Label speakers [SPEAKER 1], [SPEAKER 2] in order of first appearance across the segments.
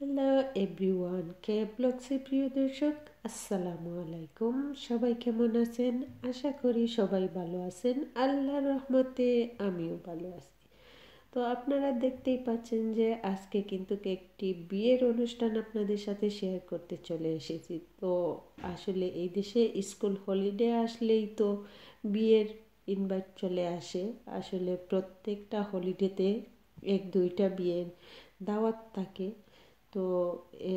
[SPEAKER 1] Hello everyone, কে ব্লগসে প্রিয় দর্শক, আসসালামু আলাইকুম। সবাই কেমন আছেন? আশা করি সবাই ভালো আছেন। আল্লাহর রহমতে আমিও ভালো আছি। তো আপনারা দেখতেই পাচ্ছেন যে আজকে কিন্তু একটি বিয়ের অনুষ্ঠান আপনাদের সাথে শেয়ার করতে চলে এসেছি। তো আসলে এই দেশে স্কুল হলিডে আসলেই তো বিয়ের ইনভাইট চলে আসে। আসলে প্রত্যেকটা হলিডেতে এক দুইটা বিয়ের দাওয়াত থাকে। তো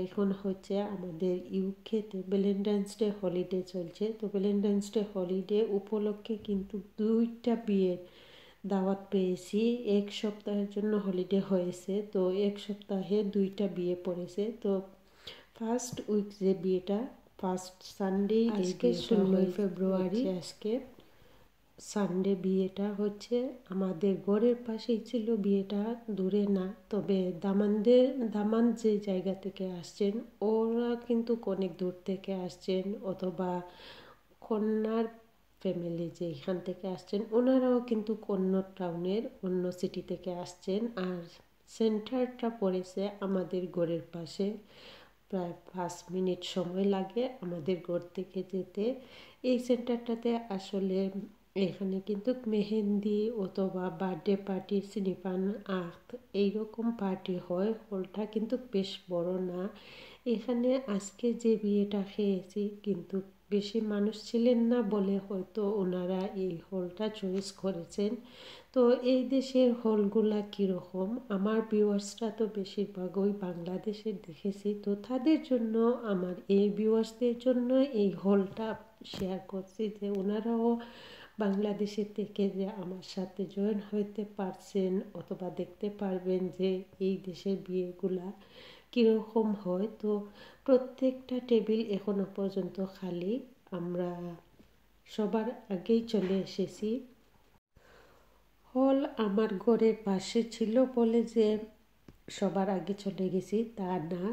[SPEAKER 1] এখন হচ্ছে আমাদের ইউকেতে ভ্যালেন্টাইন্স ডে হলিডে চলছে। তো ভ্যালেন্টাইন্স ডে হলিডে উপলক্ষে কিন্তু দুইটা বিয়ের দাওয়াত পেয়েছি। এক সপ্তাহের জন্য হলিডে হয়েছে, তো এক সপ্তাহে দুইটা বিয়ে পড়েছে। তো ফার্স্ট উইক যে বিয়েটা, ফার্স্ট সানডে, আজকে 16 ফেব্রুয়ারি, আজকে সানডে বিয়েটা হচ্ছে। আমাদের ঘরের পাশেই ছিল বিয়েটা, দূরে না। তবে দামান যে জায়গা থেকে আসছেন ওরা কিন্তু অনেক দূর থেকে আসছেন, অথবা কন্যার ফ্যামিলি যে এখান থেকে আসছেন ওনারাও কিন্তু অন্য টাউনের অন্য সিটি থেকে আসছেন। আর সেন্টারটা পড়েছে আমাদের ঘরের পাশে, প্রায় 5 মিনিট সময় লাগে আমাদের ঘর থেকে যেতে। এই সেন্টারটাতে আসলে এখানে কিন্তু মেহেন্দি অথবা বার্থডে পার্টি, সিনিপান আখ এইরকম পার্টি হয়। হলটা কিন্তু বেশ বড় না। এখানে আজকে যে বিয়েটা খেয়েছি কিন্তু বেশি মানুষ ছিলেন না বলে হয়তো ওনারা এই হলটা চয়েস করেছেন। তো এই দেশের হলগুলা কীরকম, আমার ভিউয়ার্সরা তো বেশিরভাগই বাংলাদেশের দেখেছি, তো তাদের জন্য, আমার এই ভিউয়ার্সদের জন্য এই হলটা শেয়ার করছি যে ওনারাও বাংলাদেশের থেকে যে আমার সাথে জয়েন হইতে পারছেন অথবা দেখতে পারবেন যে এই দেশের বিয়েগুলা কীরকম হয়। তো প্রত্যেকটা টেবিল এখনো পর্যন্ত খালি। আমরা সবার আগেই চলে এসেছি। হল আমার ঘরের পাশে ছিল বলে যে সবার আগে চলে গেছি তা না।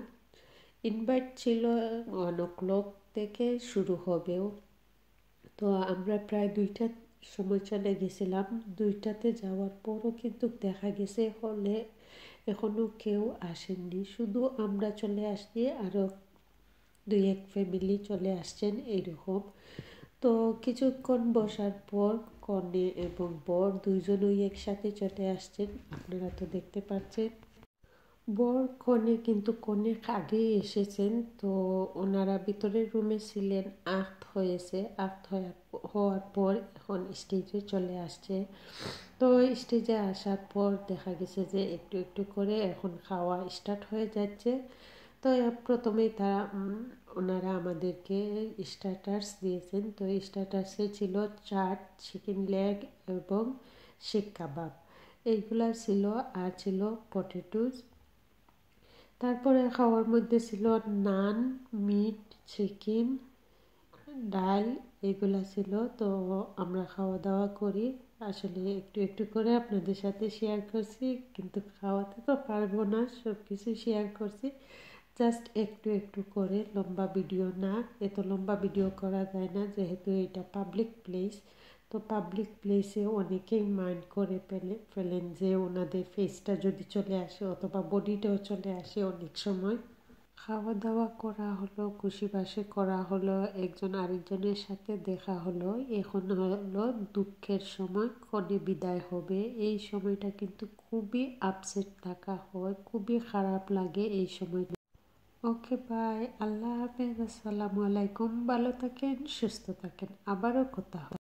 [SPEAKER 1] ইনভাইট ছিল 1 o'clock থেকে শুরু হবেও। তো আমরা প্রায় 2টার সময় চলে গেছিলাম। 2টাতে যাওয়ার পরও কিন্তু দেখা গেছে হলে এখনও কেউ আসেননি, শুধু আমরা চলে আসছি, আরও 2-1 ফ্যামিলি চলে আসছেন এইরকম। তো কিছুক্ষণ বসার পর কনে এবং বর দুইজনই একসাথে চলে আসছেন, আপনারা তো দেখতে পাচ্ছেন। বর কনে কিন্তু অনেক আগেই এসেছেন। তো ওনারা ভিতরের রুমে ছিলেন, হওয়ার পর এখন স্টেজে চলে আসছে। তো স্টেজে আসার পর দেখা গেছে যে একটু একটু করে এখন খাওয়া স্টার্ট হয়ে যাচ্ছে। তো প্রথমেই ওনারা আমাদেরকে স্টার্টার্স দিয়েছেন। তো স্টার্টার্সে ছিল চাট, চিকেন লেগ এবং শিক কাবাব, এইগুলা ছিল। আর ছিল পটেটোস। তারপরে খাওয়ার মধ্যে ছিল নান, মিট, চিকেন, ডাল, এগুলা ছিল। তো আমরা খাওয়া দাওয়া করি। আসলে একটু একটু করে আপনাদের সাথে শেয়ার করছি, কিন্তু খাওয়াতে তো পারবো না, সব কিছু শেয়ার করছি জাস্ট একটু একটু করে, লম্বা ভিডিও না। এত লম্বা ভিডিও করা যায় না যেহেতু এটা পাবলিক প্লেস। তো পাবলিক প্লেসে অনেকেই মাইন্ড করে ফেলেন যে ওনাদের ফেসটা যদি চলে আসে অথবা বডিটাও চলে আসে। অনেক সময় খাওয়া দাওয়া করা হলো, খুশি বাসে করা হলো, একজন আরেকজনের সাথে দেখা হলো। এখন হলো দুঃখের সময়, কনে বিদায় হবে। এই সময়টা কিন্তু খুবই আপসেট থাকা হয়, খুবই খারাপ লাগে এই সময়। ওকে বাই, আল্লাহ হাফেজ, আসসালামু আলাইকুম। ভালো থাকেন, সুস্থ থাকেন, আবারও কথা হবে।